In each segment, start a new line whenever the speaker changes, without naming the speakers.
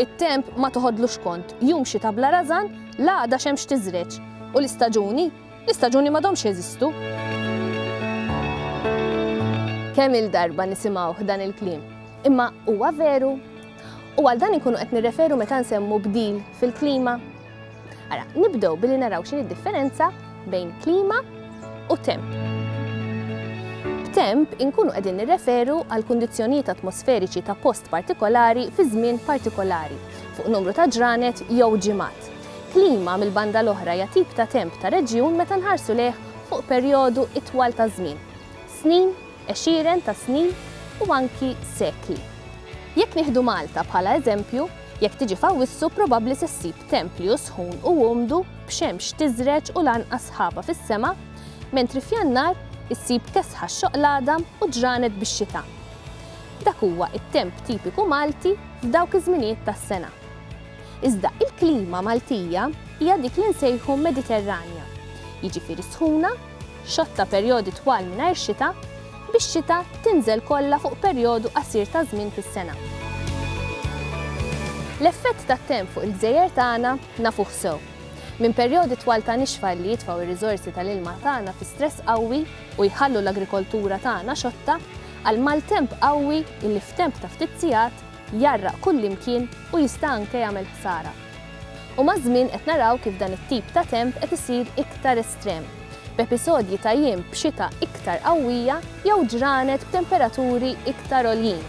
it-temp ma toħodlux kont, jum xita bla rażan, la għada xemx tiżreċ. U l-istaġuni m'għadhomx jeżistu. Kemm il-darba nisimgħu dan il-kliem, imma huwa veru. U għal dan inkunu qed nirreferu meta nsemmu bdil fil-klima. Ara, nibdew billi naraw x'inhi d-differenza bejn klima u temp. B'temp inkunu qegħdin nirreferu għal kundizzjonijiet atmosferiċi ta' post partikolari fi żmien partikolari, fuq numru ta' ġranet jew ġimgħat. Klima mill-banda l-oħra hija tip ta' temp ta' reġjun meta nħarsu leh fuq perjodu itwal ta' żmien. Snin, għexieren ta' snin u anki sekli. Jekk nieħdu Malta bħala eżempju, jekk tiġi f'Awwissu probabbli se ssib temp li sħun u umdu b'xemx tiżreġ u lanqas ħaba fis-sema, mentri f'Jannar issib kesħa xoqlada u ġranet bix-xita. Dak huwa it-temp tipiku Malti f'dawk iż-żminijiet tas-sena. Iżda il-klima Maltija hija dik li nsejħu Mediterranja. Jiġifieri sħuna, xotta perjodi twal mingħajr xita, bix-xita tinżel kollha fuq perjodu qasir ta' żmien fis-sena. L-effett tat-temp fuq il-gżejjer tagħna nafuh sew. Minn perjodi twal ta' nixfa li jitfgħu ir-riżorsi tal-ilma tagħna fi stress qawwi u jħallu l-agrikoltura tagħna xotta, għal maltemp qawwi illi f'temp ta' ftit sigħat jarraq kull imkien u jista' anke jagħmel ħsara. U ma' żmien qed naraw kif dan it-tip ta' temp qed isir iktar estrem, b'episodji ta' jiem b'xita iktar qawwija jew ġranet b'temperaturi iktar għoljin.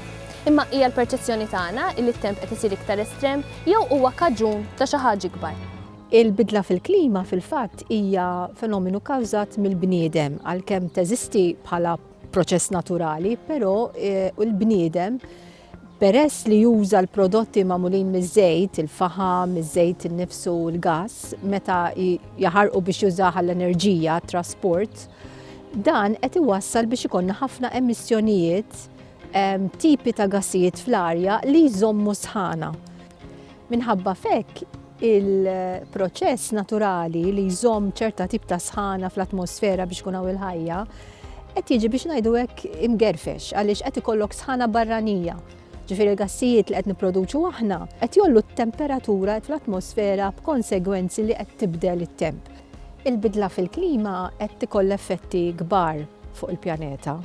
Imma hija l-perċezzjoni tagħna li t-temp qed isir iktar estrem jew huwa kaġun ta' xi ħaġa kbar.
Il-bidla fil-klima fil-fatt hija fenomenu kkawżat mill-bniedem għalkemm teżisti bħala proċess naturali, però l-bniedem peress li juża l-prodotti magħmulin miż-żejt, il-faħam, iż-żejt innifsu u l-gass, meta jaħarqu biex jużaha l-enerġija, trasport, dan qed iwassal biex ikollna ħafna emissjonijiet, tipi ta' gassijiet fl-arja li jżommu sħana. Minħabba fekk il-proċess naturali li jżomm ċerta tip ta' sħana fl-atmosfera biex kun hawn il-ħajja qed jiġi biex ngħidu hekk imgerfex għaliex qed ikollok sħana barranija. Ġifieri l-gassijiet li qed nipproduċu aħna qed jollu t-temperatura fl-atmosfera b'konsegwenzi li qed tibdel it-temp. Il-bidla fil-klima qed tikollha effetti kbar fuq il-pjaneta.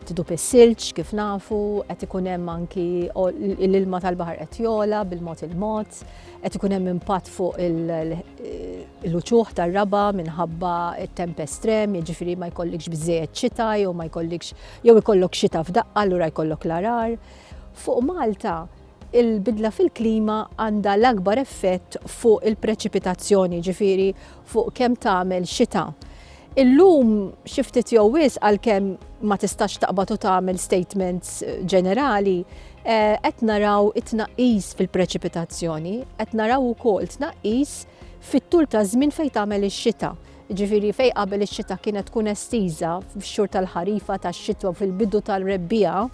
Tidub is-silġ kif nafu, qed ikun hemm anki l-ilma tal-baħar qed jola bil-mod il-mod, qed ikun hemm impatt fuq il-uċuħ tar-raba minħabba t-temp estrem, jiġifieri ma jkollikx biżżejjed xita jew ma jkollikx jew ikollok xita f'daqqa allura jkollok l-arar. Fuq Malta il-bidla fil-klima għandha l-akbar effett fuq il-preċipitazzjoni, ġifieri fuq kemm tagħmel xita. Illum xi ftit jew wisq għalkemm ma tistax taqbad u tagħmel statements ġenerali, qed naraw it-tnaqqis fil-preċipitazzjoni, qed naraw ukoll tnaqqis fit-tul ta' żmien fejn tagħmel ix-xita. Ġifieri fejn qabel ix-xita kienet tkun estiża fix-xhur tal-ħarifa tax-xitwa fil-bidu tal-rebbija,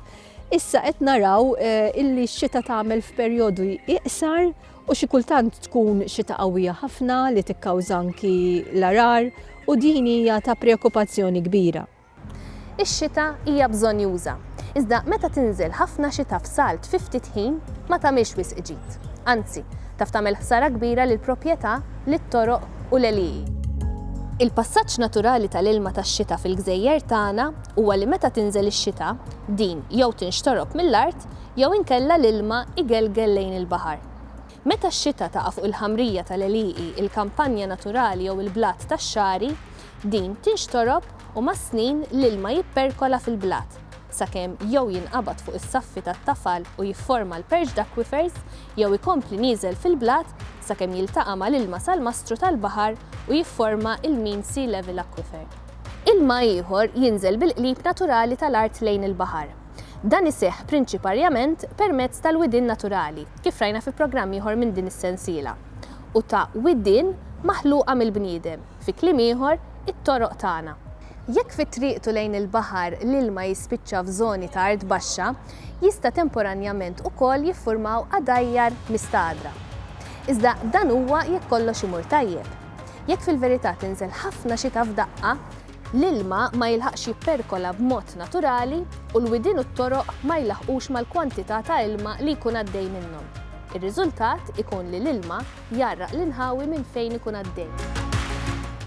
issa qed naraw illi x-xita tagħmel f'perjodu iqsar u xi kultant tkun xita qawwija ħafna li tikkawża anki l-arar u din hija ta' preokkupazzjoni kbira.
Ix-xita hija bżonjuża, iżda meta tinżel ħafna xita f'salt fi ftit ħin ma tagħmilx wisq ġid. Anzi, taf tagħmel ħsara kbira lill-proprjetà, lit-toroq u l-għelieqi. Il-passaġġ naturali tal-ilma tax-xita fil-gżejjer tagħna huwa li meta tinżel ix-xita, din jew tinxtorob mill-art jew inkella l-ilma igelgel lejn il-baħar. Meta x-xita taqa' fuq il-ħamrija tal-għelieqi, il-kampanja naturali jew il-blat tax-xari, din tinxtorob u mas-snin l-ilma jipperkola fil-blat sakemm jew jinqabad fuq is-saffi tat-tafal u jifforma l-perched aquifers jew ikompli nieżel fil-blat sakemm jiltaqa' mal-ilma sal-mastru tal-baħar u jifforma il-mean sea level aquifer. Ilma ieħor jinżel bil-qlib naturali tal-art lejn il-baħar. Dan iseħħ prinċipalment permezz tal-widien naturali, kif rajna fi programm ieħor minn din is-sensiela, u ta' widien maħluqa mill-bniedem, fi kliem ieħor it-toroq tagħna. Jekk fit-triqtu lejn il-baħar l-ilma jispiċċa f'żoni ta' art baxxa, jista' temporanjament ukoll jiffurmaw għadajjar mistagħdra. Iżda dan huwa jekk kollox imur tajjeb. Jekk fil-verità tinżel ħafna xita f'daqqa, l-ilma ma jilħaqx jipperkola b'mod naturali u l-widien u t-toroq ma jlaħqux mal-kwantità ta' ilma li jkun għaddej minnhom. Ir-riżultat ikun li l-ilma jarraq l-inħawi minn fejn ikun għaddej.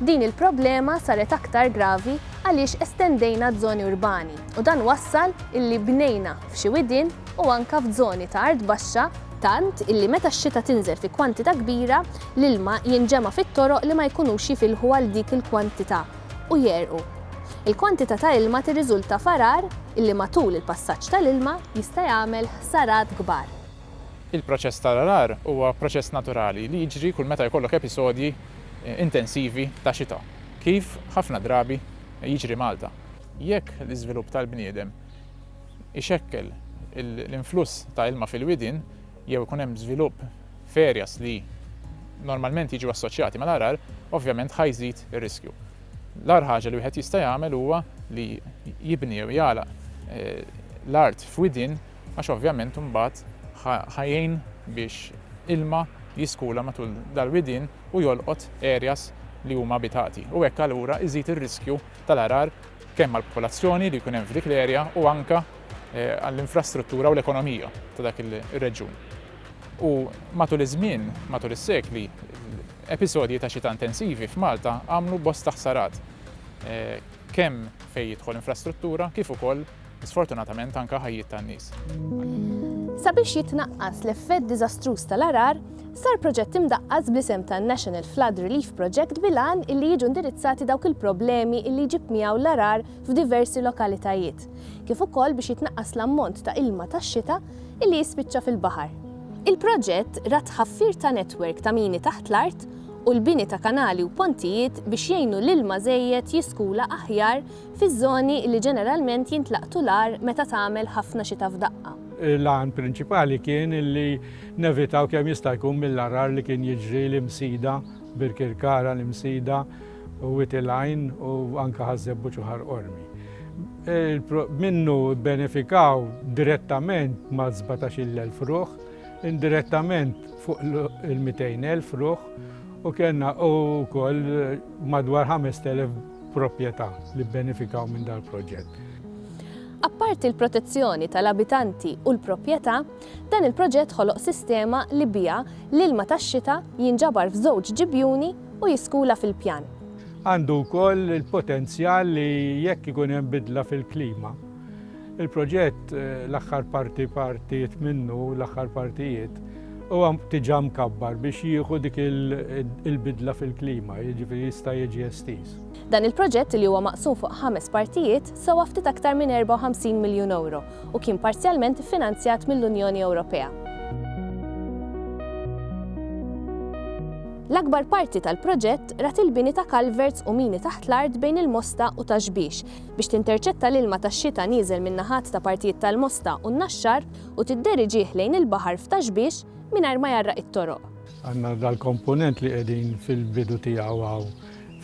Din il-problema saret aktar gravi għaliex estendejna żoni urbani u dan wassal illi bnejna f'xi widien u anke f'żoni ta' art baxxa tant illi meta x-xita tinżel fi kwantità kbira l-ilma jinġema fit-toroq li ma jkunux jifilħu għal dik il-kwantità u jerqu. Il-kwantità ta' ilma tirriżulta farar illi matul il-passaġġ tal-ilma jista' jagħmel ħsarat kbar.
Il-proċess tal-arar huwa proċess naturali li jiġri kull meta jkollok episodji intensivi ta' xita. Kif ħafna drabi jiġri Malta. Jekk l-iżvilupp tal-bniedem ixekkel l-influss ta' ilma fil-widien jew ikun hemm żvilupp ferjas li normalment jiġu assoċjati mal-arar, ovvjament ħajżid ir-riskju. L-ar ħaġa li wieħed jista' jagħmel huwa li jibni u jagħlaq l-art f'widien għax ovvjament imbagħad ħajjin biex ilma jiskula matul dal-widien u jolqot areas li huma abitati. U hekk allura iżid ir-riskju tal-arar kemm għall-popolazzjoni li jkun hemm f'dik l-area u anke għall-infrastruttura u l-ekonomija ta' dak ir-reġjun. U matul iż-żmien, matul is-sekli, episodji ta' xita intensivi f'Malta għamlu bosta ħsarat. Kemm fejn jidħol infrastruttura kif ukoll sfortunatament anke ħajjiet tan-nies.
Sabiex jitnaqqas l-effett diżastruż tal-arar, sar proġett imdaqqas bl-isem tan-National Flood Relief Project bilan illi jiġu indirizzati dawk il-problemi illi jġib miegħu l-arar f'diversi lokalitajiet, kif ukoll biex jitnaqqas l-ammont ta' ilma tax-xita illi jispiċċa fil-baħar. Il-proġett rat ħaffir ta' netwerk ta' mini taħt l-art u l-bini ta' kanali u pontijiet biex jgħinu l-ilma żejjed jiskula aħjar fiż-żoni li ġeneralment jintlaqtu l-ar meta tagħmel ħafna xita f'daqqa.
L-għan prinċipali kien li nevitaw kemm jista' jkun mill-arar li kien jiġri l-imsida, Birkirkara l-imsida u Witilajn u anke Ħażebbu ċuħar Ormi. Minnu benefikaw direttament ma' 17,000 ruħ, indirettament fuq il-200,000 ruħ u kellna wkoll madwar 5,000 proprjetà li benefikaw minn dal-proġett.
Apparti l-protezzjoni tal-abitanti u l-proprjetà, dan il-proġett ħoloq sistema li biha l-ilma tax-xita jinġabar f'żewġ ġibjuni u jiskula fil-pjan.
Għandu wkoll il-potenzjal li jekk ikun hemm bidla fil-klima. Il-proġett l-aħħar partijiet minnu, l-aħħar partijiet, huwa diġà mkabbar biex jieħu dik il-bidla fil-klima, jiġifieri jista' jiġi estiż.
Dan il-proġett li huwa maqsum fuq 5 partijiet sewa ftit aktar minn 54 miljun euro u kien parzjalment iffinanzjat mill-Unjoni Ewropea. L-akbar parti tal-proġett rat il-bini ta' kalverts u mini taħt l-art bejn il-Mosta u Taxbix biex tinterċetta l-ilma tax-xita nieżel min-naħat ta' partijiet tal-Mosta u n-Naxxar u tidderiġih lejn il-baħar f'Taxbix mingħajr ma jarraq it-toroq.
Għandna dal-komponent li qegħdin fil-bidu tiegħu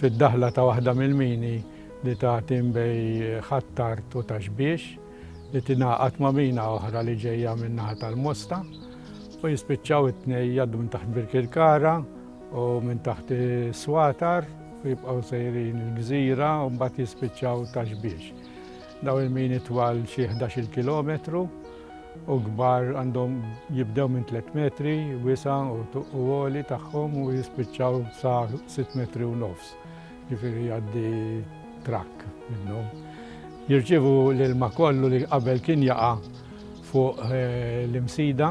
fid-daħla ta' waħda mill-mini li tagħti bejn Ħattart u Taxbix li tingħaqad ma' mina oħra li ġejja min-naħa tal-Mosta u jispiċċaw it-tnejn jgħaddu minn taħt Birkirkara u minn taħt Swatar u jibqgħu sejrin il-Gżira u mbagħad jispiċċaw Taxbix. Daw il-mini twal xi 11 kilometru u kbar għandhom jibdew minn 3 metri wisa u għoli tagħhom u jispiċċaw sa 6 metri u nofs. Ġifieri jgħaddi trakk minnhom. Jirċievu l-ilma kollu li qabel kien jaqa' fuq l-imsida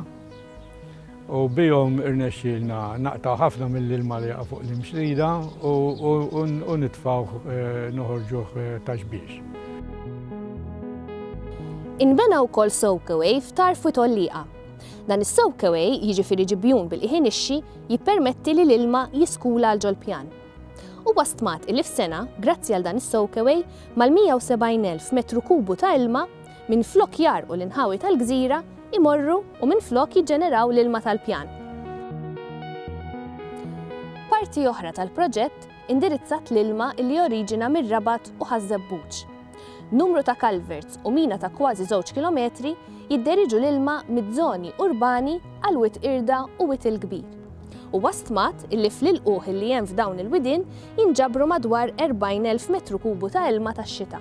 u bihom irnexxielna naqtaw ħafna mill-ilma li jaqa' fuq l-imsida u nitfgħu noħorġuh Taxbix.
Inbena wkoll soakaway f'Tarf u Tolliqa. Dan is-soakaway jiġifieri ġibjun bil-qiegħ jippermetti li l-ilma jiskula għal ġol-pjan. U wastmat illi f'sena, grazzi għal dan is-soakaway, mal-170,000 metru kubu ta' ilma minn flok jarqu l-inħawi tal-Gżira imorru u minn flok jiġġeneraw l-ilma tal-pjan. Parti oħra tal-proġett indirizzat l-ilma li oriġina mir-Rabat u Ħażebbuċ. Numru ta' kalverts u mina ta' kważi 2 kilometri jidderiġu l-ilma mid-żoni urbani għal Wit Irda u Wit il-Kbir. U wastmat illi fl-ilquħ li hemm f'dawn il-widien jinġabru madwar 40,000 metru kubu ta' ilma tax-xita.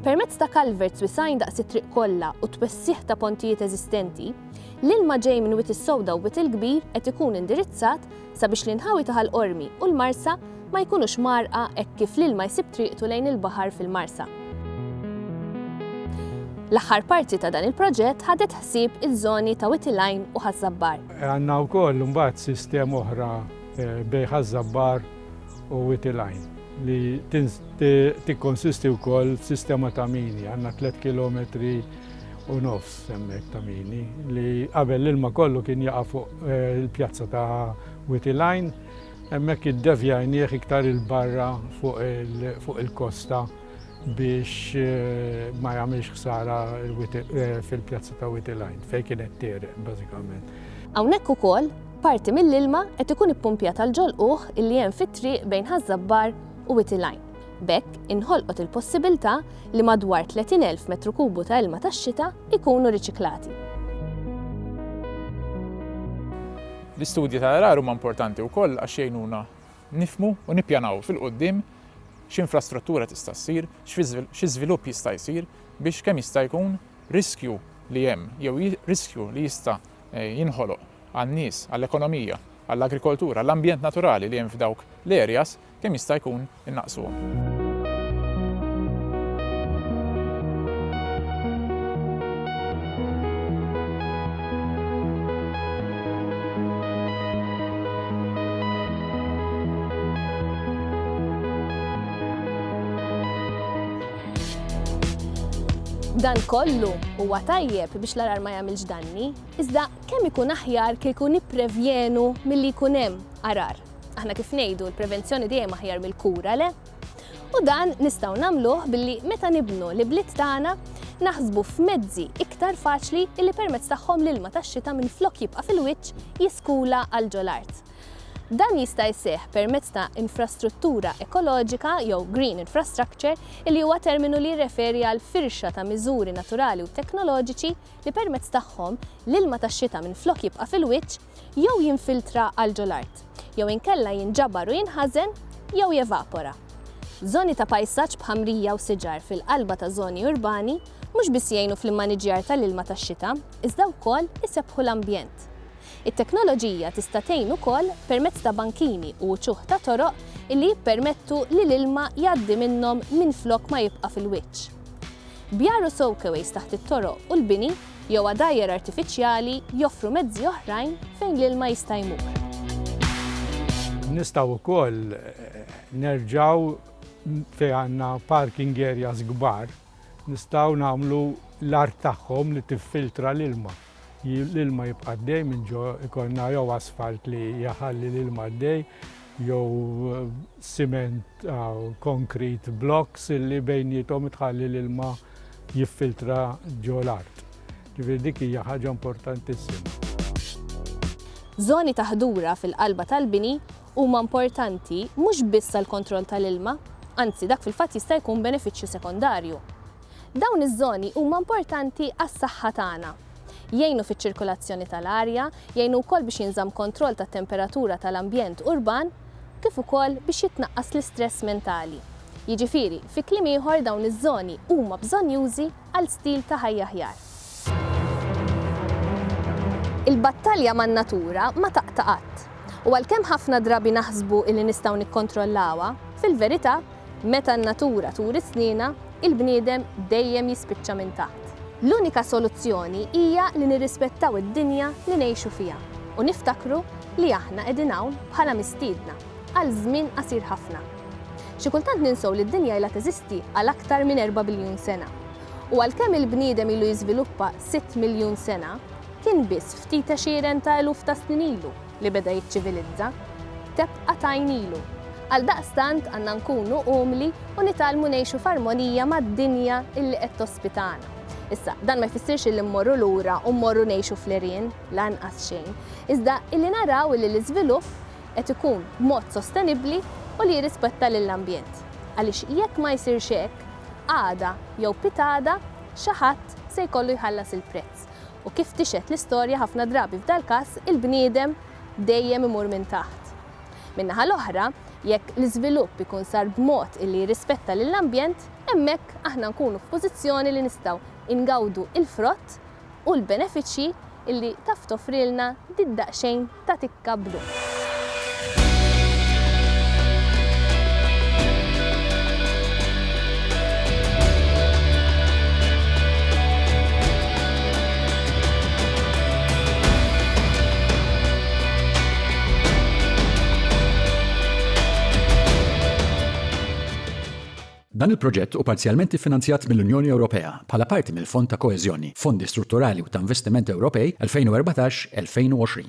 Permezz ta' culverts wisajn daqs it-triq kollha u twessih ta' pontijiet eżistenti, l-ilma ġej minn wit is-sowda u wit il-kbir qed ikun indirizzat sabiex l-inħawi tal-qormi u l-marsa ma jkunux marqa hekk kif l-ilma jsib triqtu lejn il-baħar fil-marsa. L-aħħar parti ta' dan il-proġett ħadet ħsieb iż-żoni ta' Witiline u Ħażabbar.
Għandna wkoll mbagħad sistema oħra bejn Ħażabbar u Witiline li tikkonsisti wkoll f'sistema ta' mini. Għandna 3 kilometri u nofs hemmhekk ta' mini li qabel l-ilma kollu kien jaqa' fuq il-pjazza ta' Witiline, hemmhekk iddevjajnieh iktar il-barra fuq il-kosta biex ma jagħmilx ħsara fil-pjazza ta' Witiline fejn kienet tiereq bażikament.
Hawnhekk ukoll parti mill-ilma qed ikun ippumpjat għall-ġolquh illi hemm fit-triq bejn Ħażabbar u Witiline. Bekk inħolqot il-possibilità li madwar 30,000 metru kubu ta' ilma tax-xita ikunu riċiklati.
L-istudji tal-arar huma importanti wkoll għax jgħinuna nifhmu u nippjanaw fil-qudiem x'infrastruttura tista' ssir, xi żvilupp jista' jsir biex kemm jista' jkun riskju li hemm jew riskju li jista' jinħoloq għan-nies, għall-ekonomija, għall-agrikoltura, għall-ambjent naturali li hemm f'dawk l-areas kemm jista' jkun innaqsuhom.
Dan kollu huwa tajjeb biex l-arar ma jagħmilx danni, iżda kemm ikun aħjar kieku nipprevjenu milli jkun hemm arar. Aħna kif ngħidu l-prevenzjoni dejjem aħjar mill-kura le? U dan nistgħu nagħmluh billi meta nibnu l-ibliet tagħna naħsbu f'mezzi iktar faċli illi permezz tagħhom l-ilma tax-xita minflok jibqa' fil-wiċċ jiskula għal ġolart. Dan jista' jseħħ permezz ta' infrastruttura ekoloġika jew green infrastructure illi huwa terminu li jirreferi għal firxa ta' miżuri naturali u teknoloġiċi li permezz tagħhom l-ilma tax-xita minflok jibqa' fil-wiċċ jew jinfiltra għal ġolart, jew inkella jinġabar u jinħażen jew jevapora. Żoni ta' pajsaġġ b'ħamrija u siġar fil-qalba ta' żoni urbani mhux biss jgħinu fl-immaniġjar tal-ilma tax-xita, iżda wkoll isebħu l-ambjent. It-teknoloġija tista' tgħin ukoll permezz ta' bankini u ċuħ ta' toroq illi jippermettu li l-ilma jgħaddi minnhom minflok ma jibqa' fil-wiċċ. Bjaru soakaways taħt it-toroq u l-bini jew għadajjar artifiċjali joffru mezzi oħrajn fejn l-ilma jista' jmur.
Nistgħu wkoll nerġgħu fejn għandna parking areas kbar, nistgħu nagħmlu l-art tagħhom li tiffiltra l-ilma. L-ilma jibqa' għaddej minn ġo ikonna jew asfalt li jaħalli l-ilma għaddej, jew cement u concrete blocks li bejnietom tħalli l-ilma jiffiltra ġo l-art. Ġifieri dik hija ħaġa importantissima.
Żoni ta' ħdura fil-qalba tal-bini huma importanti mhux biss għall-kontroll tal-ilma, anzi dak fil-fatt jista' jkun benefiċċju sekondarju. Dawn iż-żoni huma importanti għas-saħħa tagħna. Jgħinu fiċ-ċirkolazzjoni tal-arja, jgħinu wkoll biex jinżamm kontroll tat-temperatura tal-ambjent urban, kif ukoll biex jitnaqqas l-istress mentali. Jiġifieri, fi kliem ieħor dawn iż-żoni huma bżonjużi għal stil ta' ħajja aħjar. Il-battalja man-natura ma taqtaqat. U għalkemm ħafna drabi naħsbu illi nistgħu nikkontrollawha, fil-verità, meta n-natura turi sniena, il-bniedem dejjem jispiċċa minn taħt. L-unika soluzzjoni hija li nirrispettaw id-dinja li ngħixu fiha u niftakru li aħna qegħdin hawn bħala mistiedna għal żmien qasir ħafna. Xi kultant ninsew li d-dinja ilha teżisti għal aktar minn 4 biljun sena. U għalkemm il-bniedem ilu jiżviluppa 6 miljun sena, kien biss ftit għexieren ta' eluf ta' snin ilu li beda jiċċivilizza, tebqa' tajn ilu. Għaldaqstant għandna nkunu umli u nitalmu ngħixu f'armonija mad-dinja illi qed tospitana. Issa, dan ma jfissirx li mmorru lura u mmorru ngħixu fl-irien lanqas xejn, iżda illi naraw li l-iżvilupp qed ikun b'mod sostenibbli u li jirrispetta lill-ambjent. Għaliex jekk ma jsirx hekk, għada jew pitada xi ħadd se jkollu jħallas il-prezz. U kif tixet l-istorja ħafna drabi f'dal każ il-bniedem dejjem imur minn taħt. Min-naħa l-oħra, jekk l-iżvilupp ikun sar b'mod illi jirrispetta lill-ambjent, hemmhekk aħna nkunu f'pożizzjoni li nistgħu ingawdu il-frott u l-benefiċċji illi taf toffrilna daqsxejn ta' tikka blu.
Dan il-proġett u parzjalment iffinanzjat mill-Unjoni Ewropea bħala parti mill-Fond ta' Koeżjoni, Fondi Strutturali u ta' Investiment Ewropej 2014-2020.